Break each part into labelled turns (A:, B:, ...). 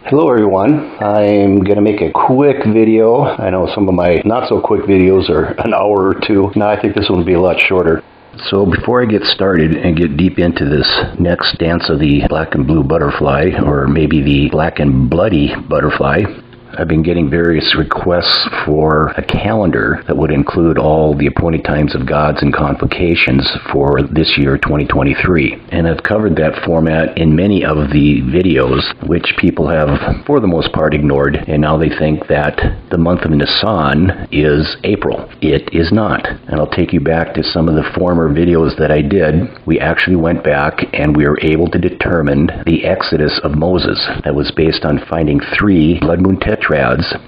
A: Hello everyone, I'm going to make a quick video. I know some of my not so quick videos are an hour or two. Now I think this one will be a lot shorter. So before I get started and get deep into this next dance of the black and blue butterfly, or maybe the black and bloody butterfly, I've been getting various requests for a calendar that would include all the appointed times of gods and convocations for this year, 2023. And I've covered that format in many of the videos, which people have, for the most part, ignored. And now they think that the month of Nisan is April. It is not. And I'll take you back to some of the former videos that I did. We actually went back and we were able to determine the exodus of Moses. That was based on finding 3 blood moon tetrads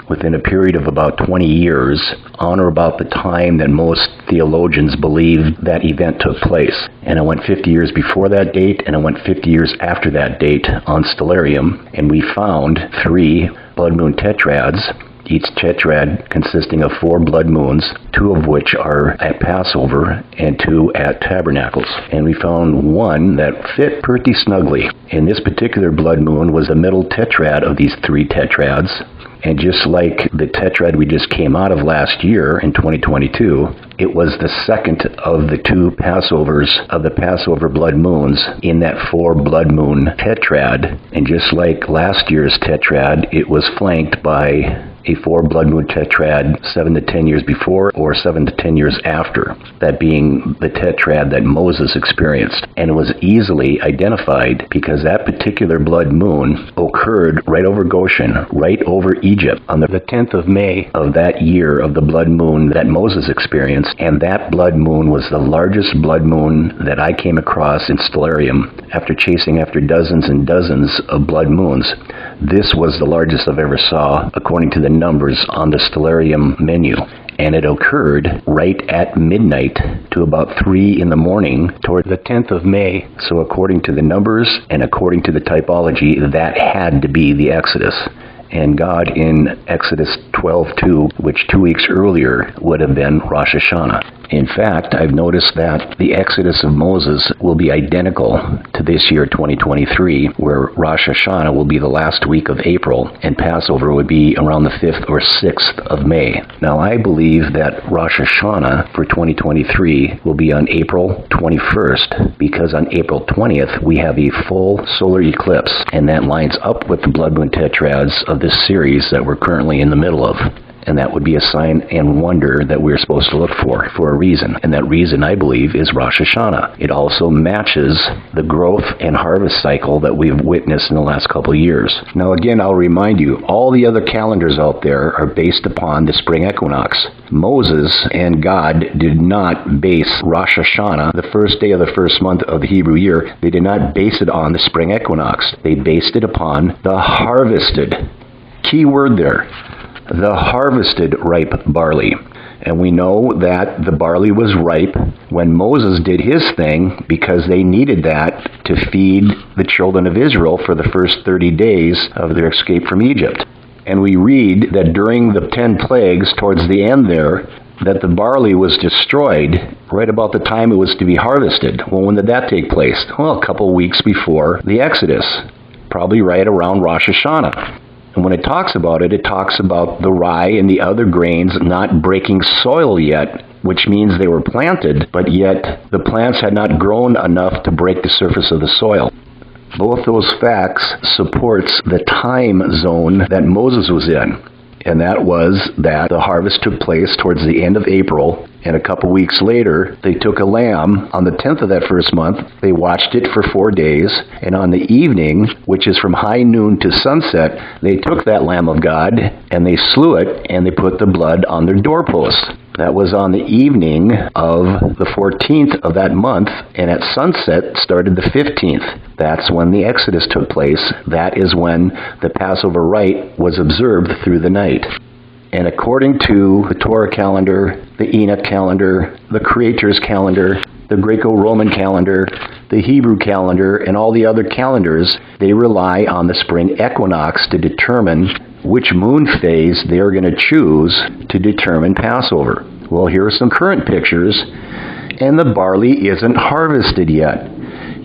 A: within a period of about 20 years, on or about the time that most theologians believed that event took place. And I went 50 years before that date, and I went 50 years after that date on Stellarium, and we found 3 blood moon tetrads, each tetrad consisting of 4 blood moons, 2 of which are at Passover and 2 at Tabernacles. And we found one that fit pretty snugly. And this particular blood moon was the middle tetrad of these 3 tetrads. And just like the tetrad we just came out of last year in 2022, it was the second of the 2 Passovers of the Passover blood moons in that 4 blood moon tetrad. And just like last year's tetrad, it was flanked by a 4 blood moon tetrad 7 to 10 years before or 7 to 10 years after, that being the tetrad that Moses experienced. And it was easily identified because that particular blood moon occurred right over Goshen, right over Egypt, on the 10th of May of that year of the blood moon that Moses experienced. And that blood moon was the largest blood moon that I came across in Stellarium after chasing after dozens and dozens of blood moons. This was the largest I've ever saw, according to the numbers on the Stellarium menu. And it occurred right at midnight to about 3 in the morning toward the 10th of May. So according to the numbers and according to the typology, that had to be the Exodus. And God in Exodus 12:2, which 2 weeks earlier would have been Rosh Hashanah. In fact, I've noticed that the Exodus of Moses will be identical to this year, 2023, where Rosh Hashanah will be the last week of April, and Passover would be around the 5th or 6th of May. Now, I believe that Rosh Hashanah for 2023 will be on April 21st, because on April 20th, we have a full solar eclipse, and that lines up with the blood moon tetrads of this series that we're currently in the middle of. And that would be a sign and wonder that we're supposed to look for a reason. And that reason, I believe, is Rosh Hashanah. It also matches the growth and harvest cycle that we've witnessed in the last couple of years. Now, again, I'll remind you, all the other calendars out there are based upon the spring equinox. Moses and God did not base Rosh Hashanah, the first day of the first month of the Hebrew year, they did not base it on the spring equinox. They based it upon the harvested. Key word there. The harvested ripe barley. And we know that the barley was ripe when Moses did his thing because they needed that to feed the children of Israel for the first 30 days of their escape from Egypt. And we read that during the 10 plagues towards the end there, that the barley was destroyed right about the time it was to be harvested. Well, when did that take place? Well, a couple weeks before the Exodus, probably right around Rosh Hashanah. And when it talks about it, it talks about the rye and the other grains not breaking soil yet, which means they were planted, but yet the plants had not grown enough to break the surface of the soil. Both those facts supports the time zone that Moses was in. And that was that the harvest took place towards the end of April, and a couple weeks later, they took a lamb on the 10th of that first month. They watched it for 4 days, and on the evening, which is from high noon to sunset, they took that Lamb of God, and they slew it, and they put the blood on their doorposts. That was on the evening of the 14th of that month, and at sunset started the 15th. That's when the Exodus took place. That is when the Passover rite was observed through the night. And according to the Torah calendar, the Enoch calendar, the Creator's calendar, the Greco-Roman calendar, the Hebrew calendar, and all the other calendars, they rely on the spring equinox to determine which moon phase they are going to choose to determine Passover. Well, here are some current pictures, and the barley isn't harvested yet.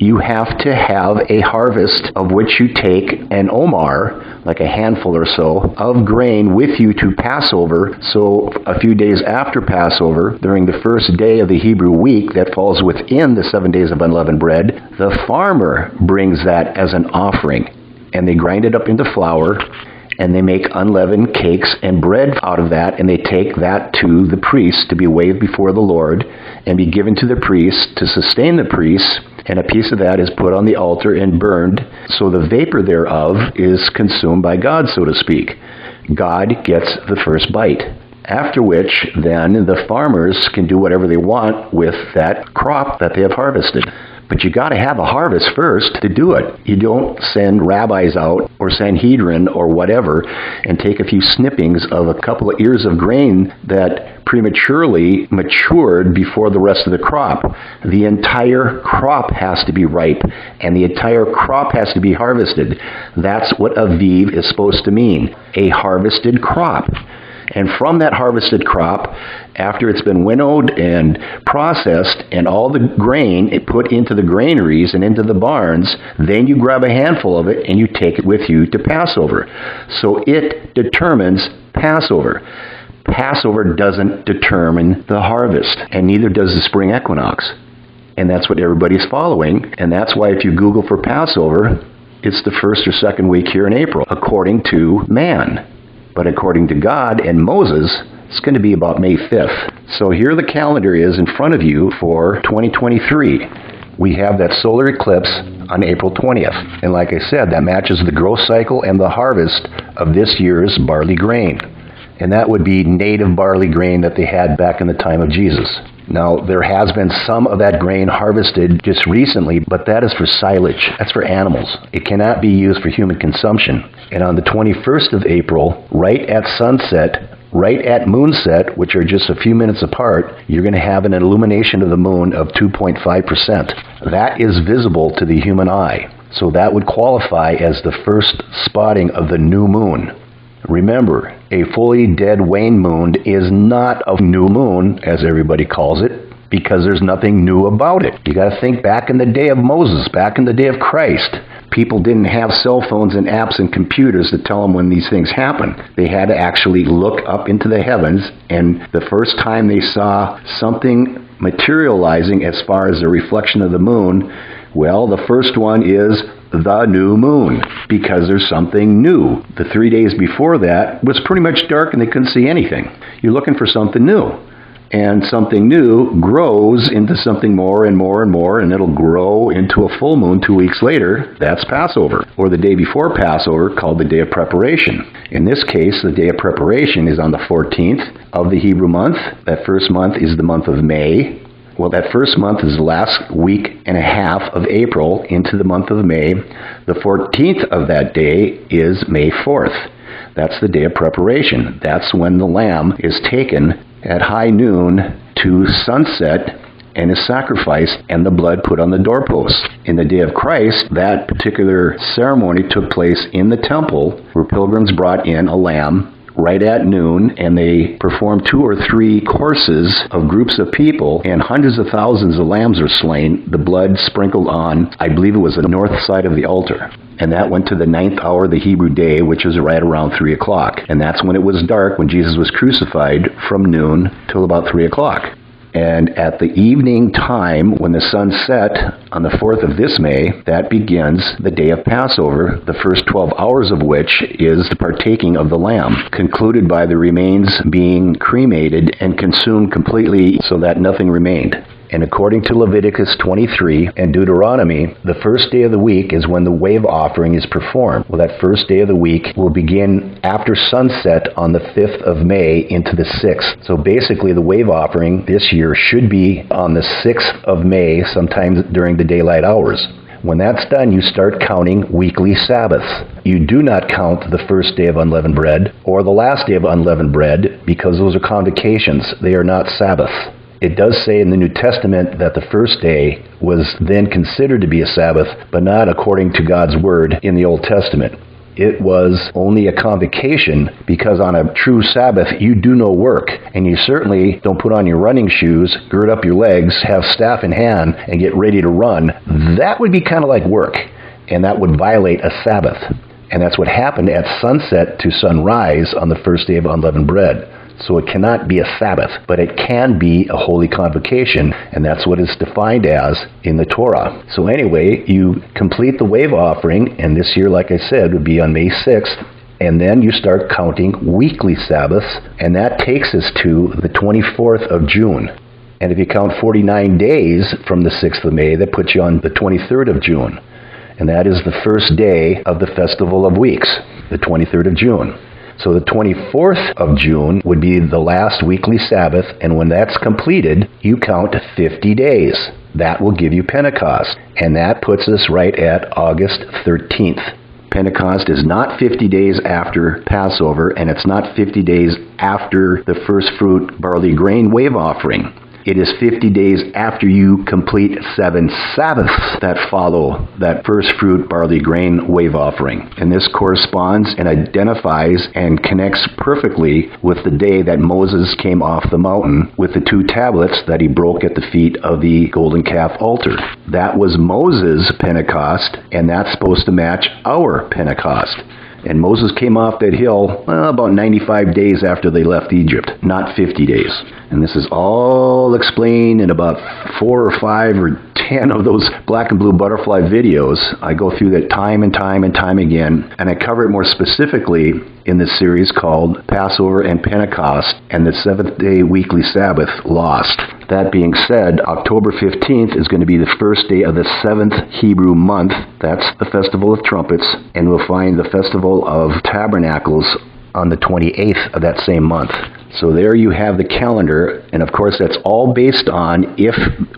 A: you have to have a harvest of which you take an omer, like a handful or so, of grain with you to Passover. So a few days after Passover, during the first day of the Hebrew week that falls within the 7 days of unleavened bread, the farmer brings that as an offering. And they grind it up into flour, and they make unleavened cakes and bread out of that, and they take that to the priest to be waved before the Lord and be given to the priest to sustain the priest, and a piece of that is put on the altar and burned, so the vapor thereof is consumed by God, so to speak. God gets the first bite. After which, then, the farmers can do whatever they want with that crop that they have harvested. But you got to have a harvest first to do it. You don't send rabbis out or Sanhedrin or whatever and take a few snippings of a couple of ears of grain that prematurely matured before the rest of the crop. The entire crop has to be ripe, and the entire crop has to be harvested. That's what Aviv is supposed to mean, a harvested crop. And from that harvested crop, after it's been winnowed and processed and all the grain put into the granaries and into the barns, then you grab a handful of it and you take it with you to Passover. So it determines Passover. Passover doesn't determine the harvest, and neither does the spring equinox. And that's what everybody's following, and that's why if you Google for Passover, it's the first or second week here in April, according to man. But according to God and Moses, it's going to be about May 5th. So here the calendar is in front of you for 2023. We have that solar eclipse on April 20th. And like I said, that matches the growth cycle and the harvest of this year's barley grain. And that would be native barley grain that they had back in the time of Jesus. Now, there has been some of that grain harvested just recently, but that is for silage. That's for animals. It cannot be used for human consumption. And on the 21st of April, right at sunset, right at moonset, which are just a few minutes apart, you're going to have an illumination of the moon of 2.5%. That is visible to the human eye. So that would qualify as the first spotting of the new moon. Remember, a fully dead wane moon is not a new moon, as everybody calls it, because there's nothing new about it. You got to think back in the day of Moses, back in the day of Christ. People didn't have cell phones and apps and computers to tell them when these things happen. They had to actually look up into the heavens, and the first time they saw something materializing as far as the reflection of the moon, well, the first one is the new moon, because there's something new. The 3 days before that was pretty much dark and they couldn't see anything. You're looking for something new. And something new grows into something more and more and more, and it'll grow into a full moon 2 weeks later. That's Passover, or the day before Passover, called the Day of Preparation. In this case, the Day of Preparation is on the 14th of the Hebrew month. That first month is the month of May. Well, that first month is the last week and a half of April into the month of May. The 14th of that day is May 4th. That's the Day of Preparation. That's when the lamb is taken at high noon to sunset and is sacrificed and the blood put on the doorposts. In the day of Christ, that particular ceremony took place in the temple where pilgrims brought in a lamb right at noon, and they performed 2 or 3 courses of groups of people, and hundreds of thousands of lambs are slain, the blood sprinkled on, I believe it was the north side of the altar. And that went to the 9th hour of the Hebrew day, which is right around 3 o'clock. And that's when it was dark, when Jesus was crucified, from noon till about 3 o'clock. And at the evening time, when the sun set on the 4th of this May, that begins the day of Passover, the first 12 hours of which is the partaking of the lamb, concluded by the remains being cremated and consumed completely so that nothing remained. And according to Leviticus 23 and Deuteronomy, the first day of the week is when the wave offering is performed. Well, that first day of the week will begin after sunset on the 5th of May into the 6th. So basically, the wave offering this year should be on the 6th of May, sometimes during the daylight hours. When that's done, you start counting weekly Sabbaths. You do not count the first day of unleavened bread or the last day of unleavened bread because those are convocations. They are not Sabbaths. It does say in the New Testament that the first day was then considered to be a Sabbath, but not according to God's word in the Old Testament. it was only a convocation, because on a true Sabbath you do no work, and you certainly don't put on your running shoes, gird up your legs, have staff in hand, and get ready to run. That would be kind of like work, and that would violate a Sabbath. And that's what happened at sunset to sunrise on the first day of unleavened bread. So it cannot be a Sabbath, but it can be a holy convocation, and that's what it's defined as in the Torah. So anyway, you complete the wave offering, and this year, like I said, would be on May 6th, and then you start counting weekly Sabbaths, and that takes us to the 24th of June. And if you count 49 days from the 6th of May, that puts you on the 23rd of June. And that is the first day of the Festival of Weeks, the 23rd of June. So the 24th of June would be the last weekly Sabbath, and when that's completed, you count 50 days. That will give you Pentecost, and that puts us right at August 13th. Pentecost is not 50 days after Passover, and it's not 50 days after the first fruit barley grain wave offering. It is 50 days after you complete 7 Sabbaths that follow that first fruit barley grain wave offering. And this corresponds and identifies and connects perfectly with the day that Moses came off the mountain with the 2 tablets that he broke at the feet of the golden calf altar. That was Moses' Pentecost, and that's supposed to match our Pentecost. And Moses came off that hill about 95 days after they left Egypt, not 50 days. And this is all explained in about 4 or 5 or 10 of those black and blue butterfly videos. I go through that time and time and time again, and I cover it more specifically in this series called Passover and Pentecost and the 7th-day weekly Sabbath lost. That being said, October 15th is going to be the first day of the 7th Hebrew month. That's the Festival of Trumpets, and we'll find the Festival of Tabernacles on the 28th of that same month. So there you have the calendar, and of course that's all based on if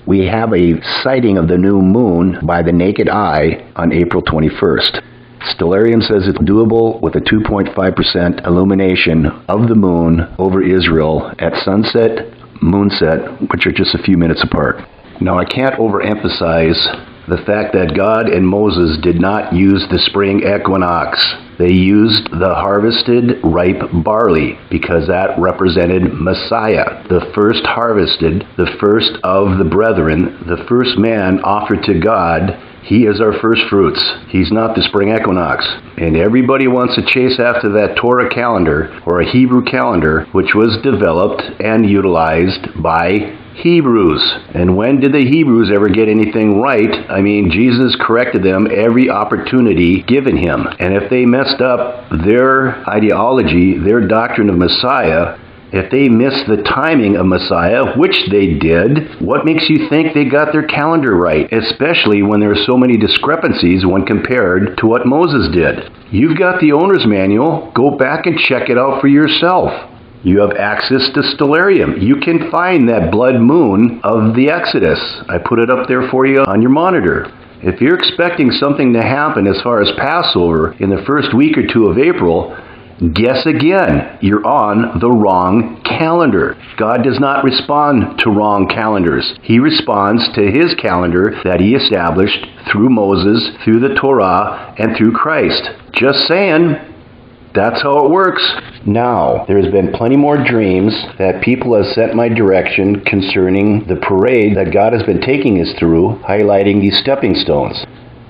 A: we have a sighting of the new moon by the naked eye on April 21st. Stellarium says it's doable with a 2.5% illumination of the moon over Israel at sunset, moonset, which are just a few minutes apart. Now, I can't overemphasize the fact that God and Moses did not use the spring equinox. They used the harvested ripe barley because that represented Messiah, the first harvested, the first of the brethren, the first man offered to God. He is our first fruits. He's not the spring equinox. And everybody wants to chase after that Torah calendar or a Hebrew calendar, which was developed and utilized by Hebrews. And when did the Hebrews ever get anything right? I mean, Jesus corrected them every opportunity given him. And if they messed up their ideology, their doctrine of Messiah, if they missed the timing of Messiah, which they did, what makes you think they got their calendar right? Especially when there are so many discrepancies when compared to what Moses did. You've got the owner's manual. Go back and check it out for yourself. You have access to Stellarium. You can find that blood moon of the Exodus. I put it up there for you on your monitor. If you're expecting something to happen as far as Passover in the first week or 2 of April, guess again. You're on the wrong calendar. God does not respond to wrong calendars. He responds to his calendar that he established through Moses, through the Torah, and through Christ. Just saying. That's how it works. Now, there's been plenty more dreams that people have sent my direction concerning the parade that God has been taking us through, highlighting these stepping stones.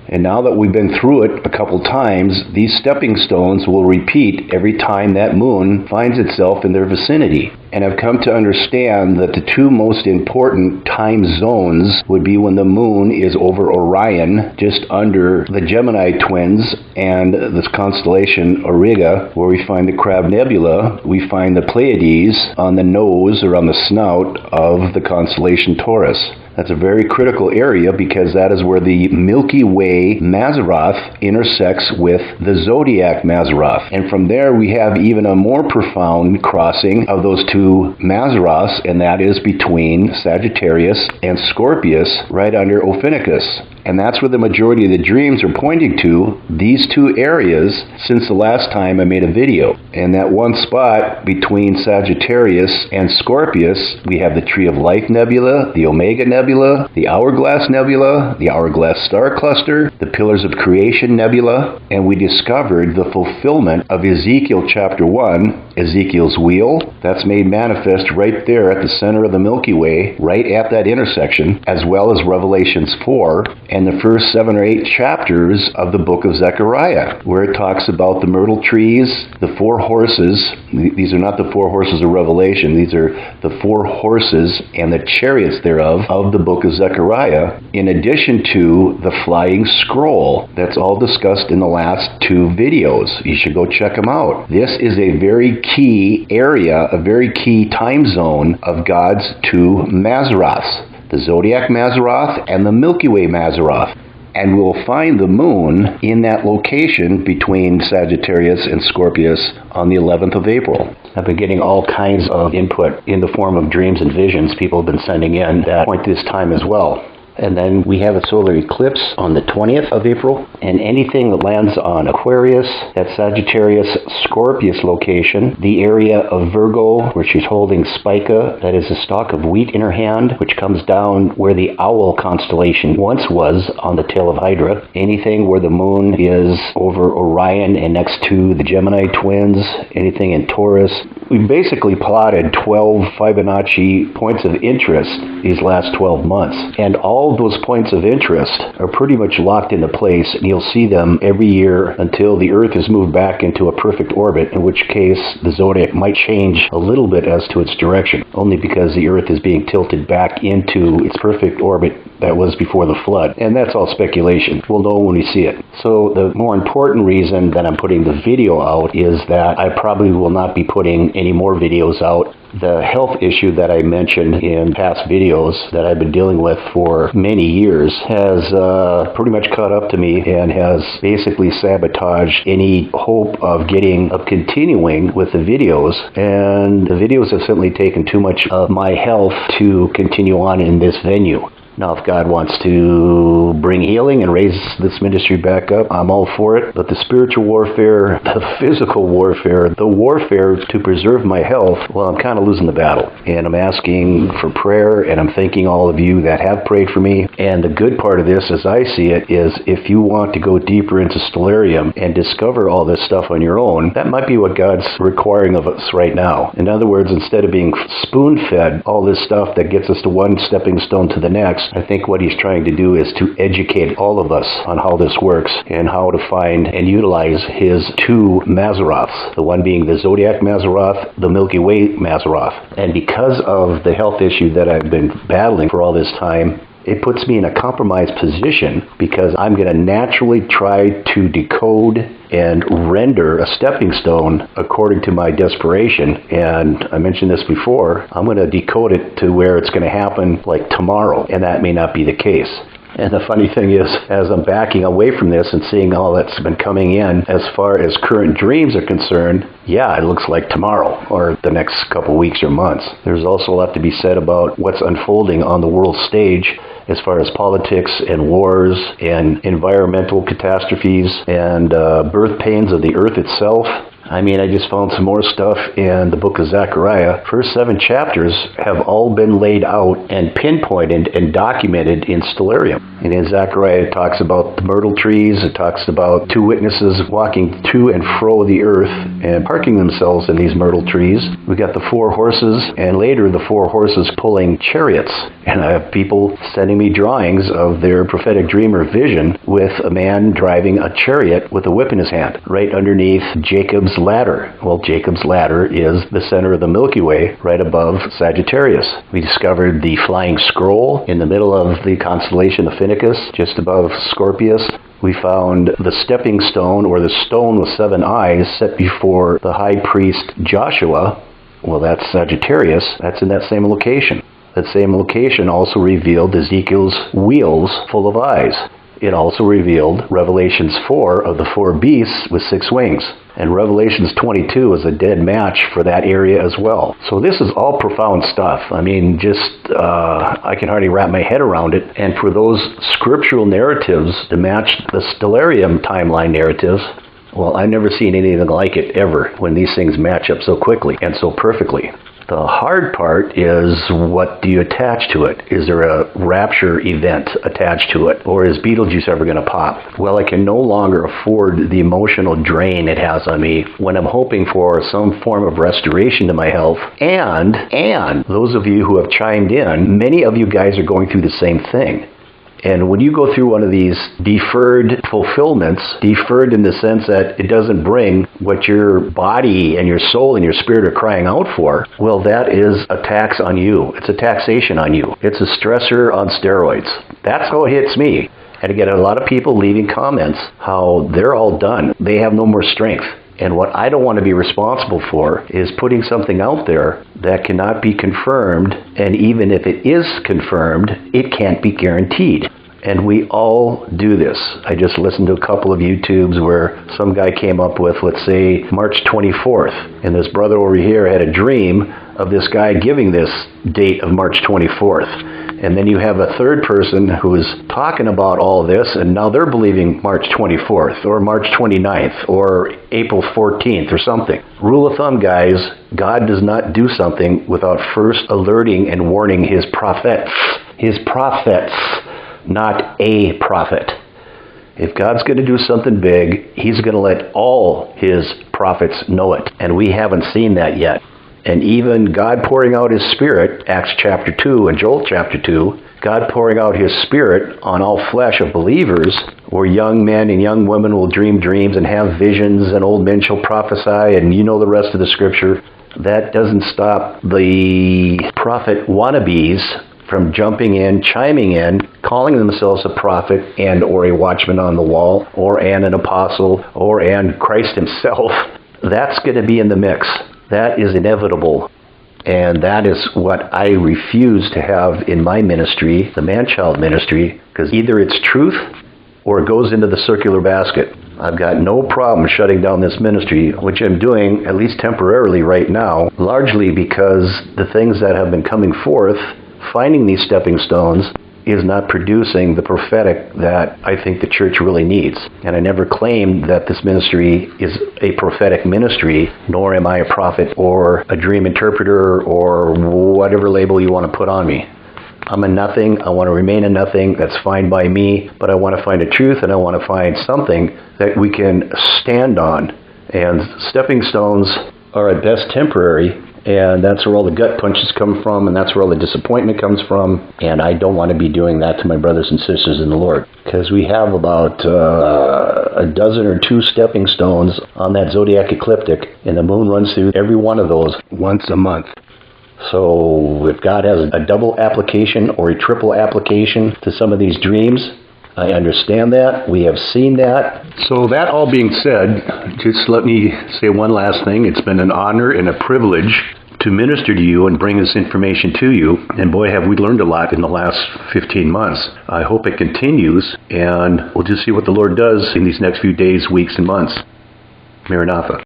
A: And now that we've been through it a couple times, these stepping stones will repeat every time that moon finds itself in their vicinity. And I've come to understand that the 2 most important time zones would be when the moon is over Orion, just under the Gemini twins and this constellation Auriga, where we find the Crab Nebula. We find the Pleiades on the nose or on the snout of the constellation Taurus. That's a very critical area because that is where the Milky Way Mazzaroth intersects with the zodiac Mazzaroth. And from there we have even a more profound crossing of those 2 Mazzaroths, and that is between Sagittarius and Scorpius right under Ophiuchus. And that's where the majority of the dreams are pointing to, these two areas, since the last time I made a video. And that one spot between Sagittarius and Scorpius, we have the Tree of Life Nebula, the Omega Nebula, the Hourglass Nebula, the Hourglass Star Cluster, the Pillars of Creation Nebula, and we discovered the fulfillment of Ezekiel chapter 1, Ezekiel's wheel. That's made manifest right there at the center of the Milky Way, right at that intersection, as well as Revelations 4 and the first 7 or 8 chapters of the book of Zechariah, where it talks about the myrtle trees, the 4 horses. These are not the 4 horses of Revelation. These are the 4 horses and the chariots thereof of the book of Zechariah, in addition to the flying scroll. That's all discussed in the last 2 videos. You should go check them out. This is a very key area, a very key time zone of God's 2 Mazzaroths, the Zodiac Mazzaroth and the Milky Way Mazzaroth. And we'll find the moon in that location between Sagittarius and Scorpius on the 11th of April. I've been getting all kinds of input in the form of dreams and visions people have been sending in that point to this time as well. And then we have a solar eclipse on the 20th of April, and anything that lands on Aquarius, that Sagittarius-Scorpius location, the area of Virgo where she's holding Spica, that is a stalk of wheat in her hand, which comes down where the owl constellation once was on the tail of Hydra, anything where the moon is over Orion and next to the Gemini twins, anything in Taurus. We basically plotted 12 Fibonacci points of interest these last 12 months, and all those points of interest are pretty much locked into place, and you'll see them every year until the Earth is moved back into a perfect orbit, in which case the zodiac might change a little bit as to its direction, only because the Earth is being tilted back into its perfect orbit that was before the flood. And that's all speculation. We'll know when we see it. So the more important reason that I'm putting the video out is that I probably will not be putting any more videos out. The health issue that I mentioned in past videos that I've been dealing with for many years has pretty much caught up to me and has basically sabotaged any hope of continuing with the videos. And the videos have certainly taken too much of my health to continue on in this venue. Now, if God wants to bring healing and raise this ministry back up, I'm all for it. But the spiritual warfare, the physical warfare, the warfare to preserve my health, well, I'm kind of losing the battle. And I'm asking for prayer, and I'm thanking all of you that have prayed for me. And the good part of this, as I see it, is if you want to go deeper into Stellarium and discover all this stuff on your own, that might be what God's requiring of us right now. In other words, instead of being spoon-fed all this stuff that gets us to one stepping stone to the next, I think what he's trying to do is to educate all of us on how this works and how to find and utilize his 2 Mazzaroths, the one being the Zodiac Mazzaroth, the Milky Way Mazzaroth. And because of the health issue that I've been battling for all this time, it puts me in a compromised position because I'm going to naturally try to decode and render a stepping stone according to my desperation. And I mentioned this before, I'm going to decode it to where it's going to happen like tomorrow, and that may not be the case. And the funny thing is, as I'm backing away from this and seeing all that's been coming in as far as current dreams are concerned, yeah, it looks like tomorrow or the next couple weeks or months. There's also a lot to be said about what's unfolding on the world stage as far as politics and wars and environmental catastrophes and birth pains of the earth itself. I mean, I just found some more stuff in the book of Zechariah. First 7 chapters have all been laid out and pinpointed and documented in Stellarium. And in Zechariah, it talks about the myrtle trees. It talks about 2 witnesses walking to and fro the earth and parking themselves in these myrtle trees. We got the 4 horses, and later the 4 horses pulling chariots. And I have people sending me drawings of their prophetic dream or vision with a man driving a chariot with a whip in his hand, right underneath Jacob's ladder. Well, Jacob's ladder is the center of the Milky Way, right above Sagittarius. We discovered the flying scroll in the middle of the constellation of Finicus, just above Scorpius. We found the stepping stone, or the stone with 7 eyes, set before the high priest Joshua. Well, that's Sagittarius. That's in that same location. That same location also revealed Ezekiel's wheels full of eyes. it also revealed Revelations 4 of the 4 beasts with 6 wings. And Revelations 22 is a dead match for that area as well. So this is all profound stuff. I mean, I can hardly wrap my head around it. And for those scriptural narratives to match the Stellarium timeline narratives, well, I've never seen anything like it ever when these things match up so quickly and so perfectly. The hard part is, what do you attach to it? Is there a rapture event attached to it? Or is Beetlejuice ever going to pop? Well, I can no longer afford the emotional drain it has on me when I'm hoping for some form of restoration to my health. And those of you who have chimed in, many of you guys are going through the same thing. And when you go through one of these deferred fulfillments, deferred in the sense that it doesn't bring what your body and your soul and your spirit are crying out for, well, that is a tax on you. It's a taxation on you. It's a stressor on steroids. That's how it hits me. And again, a lot of people leaving comments how they're all done. They have no more strength. And what I don't want to be responsible for is putting something out there that cannot be confirmed, and even if it is confirmed, it can't be guaranteed. And we all do this. I just listened to a couple of YouTubes where some guy came up with, let's say, March 24th, and this brother over here had a dream of this guy giving this date of March 24th. And then you have a third person who is talking about all this, and now they're believing March 24th, or March 29th, or April 14th, or something. Rule of thumb, guys, God does not do something without first alerting and warning his prophets. His prophets, not a prophet. If God's going to do something big, he's going to let all his prophets know it. And we haven't seen that yet. And even God pouring out his Spirit, Acts chapter 2 and Joel chapter 2, God pouring out his Spirit on all flesh of believers, where young men and young women will dream dreams and have visions, and old men shall prophesy, and you know the rest of the scripture. That doesn't stop the prophet wannabes from jumping in, chiming in, calling themselves a prophet and or a watchman on the wall, or an apostle, or Christ himself. That's going to be in the mix. That is inevitable. And that is what I refuse to have in my ministry, the man-child ministry, because either it's truth or it goes into the circular basket. I've got no problem shutting down this ministry, which I'm doing, at least temporarily right now, largely because the things that have been coming forth, finding these stepping stones, is not producing the prophetic that I think the church really needs. And I never claimed that this ministry is a prophetic ministry, nor am I a prophet or a dream interpreter or whatever label you want to put on me. I'm a nothing. I want to remain a nothing. That's fine by me. But I want to find a truth, and I want to find something that we can stand on. And stepping stones are at best temporary. And that's where all the gut punches come from, and that's where all the disappointment comes from. And I don't want to be doing that to my brothers and sisters in the Lord. Because we have about a dozen or two stepping stones on that zodiac ecliptic, and the moon runs through every one of those once a month. So if God has a double application or a triple application to some of these dreams, I understand that. We have seen that. So that all being said, just let me say one last thing. It's been an honor and a privilege to minister to you and bring this information to you. And boy, have we learned a lot in the last 15 months. I hope it continues, and we'll just see what the Lord does in these next few days, weeks, and months. Maranatha.